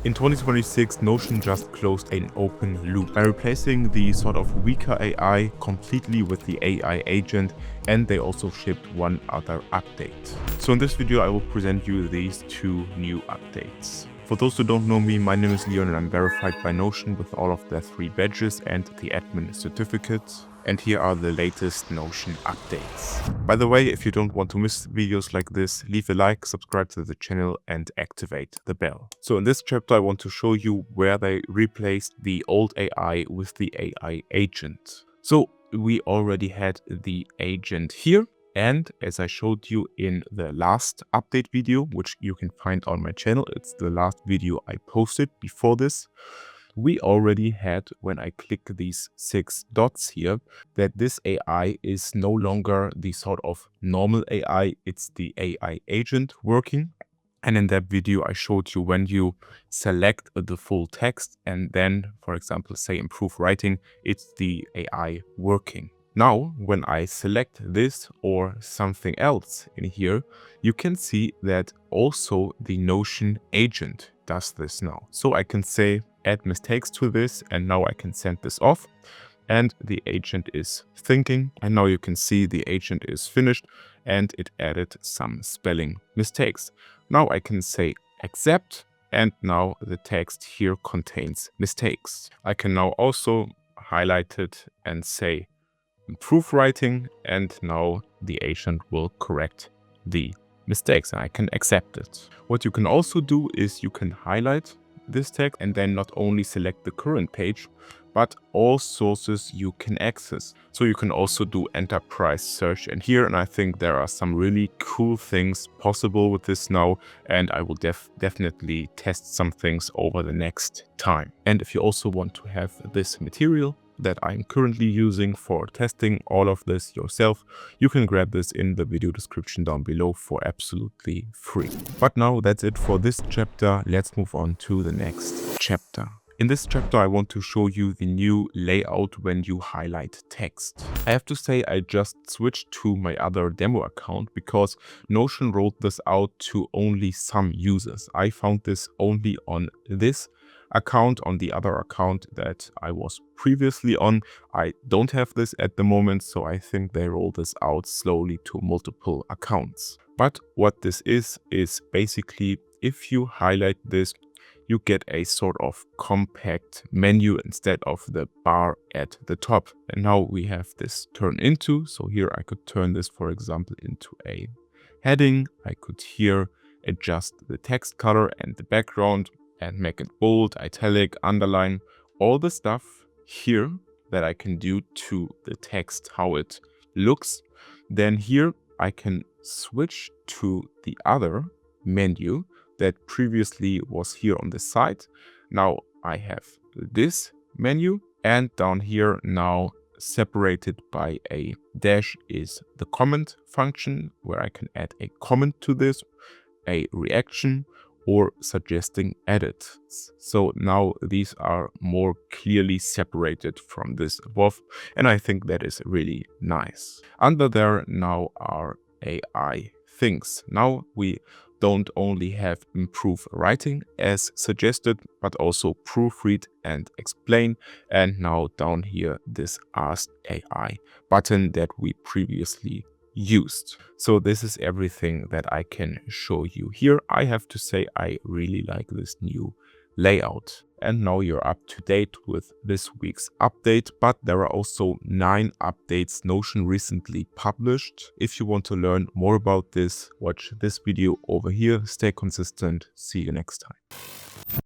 In 2026, Notion just closed an open loop by replacing the sort of weaker AI completely with the AI agent, and they also shipped one other update. So in this video, I will present you these two new updates. For those who don't know me, my name is Leon and I'm verified by Notion with all of their 3 badges and the admin certificate. And here are the latest Notion updates. By the way, if you don't want to miss videos like this, leave a like, subscribe to the channel and activate the bell. So in this chapter, I want to show you where they replaced the old AI with the AI agent. So we already had the agent here. And as I showed you in the last update video, which you can find on my channel, it's the last video I posted before this, we already had, when I click these 6 dots here, that this AI is no longer the sort of normal AI, it's the AI agent working. And in that video, I showed you when you select the full text and then, for example, say improve writing, it's the AI working. Now, when I select this or something else in here, you can see that also the Notion agent does this now. So I can say add mistakes to this, and now I can send this off. And the agent is thinking, and now you can see the agent is finished and it added some spelling mistakes. Now I can say accept, and now the text here contains mistakes. I can now also highlight it and say improve writing, and now the agent will correct the mistakes and I can accept it. What you can also do is you can highlight this text and then not only select the current page, but all sources you can access. So you can also do enterprise search in here, and I think there are some really cool things possible with this now, and I will definitely test some things over the next time. And if you also want to have this material that I'm currently using for testing all of this yourself, you can grab this in the video description down below for absolutely free. But now that's it for this chapter. Let's move on to the next chapter. In this chapter, I want to show you the new layout when you highlight text. I have to say I just switched to my other demo account because Notion rolled this out to only some users. I found this only on this account. On the other account that I was previously on, I don't have this at the moment, so I think they roll this out slowly to multiple accounts. But what this is basically if you highlight this, you get a sort of compact menu instead of the bar at the top. And now we have this turn into, so here I could turn this, for example, into a heading. I could here adjust the text color and the background and make it bold, italic, underline, all the stuff here that I can do to the text, how it looks. Then here I can switch to the other menu that previously was here on the side. Now I have this menu, and down here now separated by a dash is the comment function, where I can add a comment to this, a reaction, or suggesting edits. So now these are more clearly separated from this above, and I think that is really nice. Under there now are AI things. Now we don't only have improve writing as suggested, but also proofread and explain. And now down here, this Ask AI button that we previously used. So this is everything that I can show you here. I have to say I really like this new layout. And now you're up to date with this week's update, but there are also 9 updates Notion recently published. If you want to learn more about this, watch this video over here. Stay consistent. See you next time.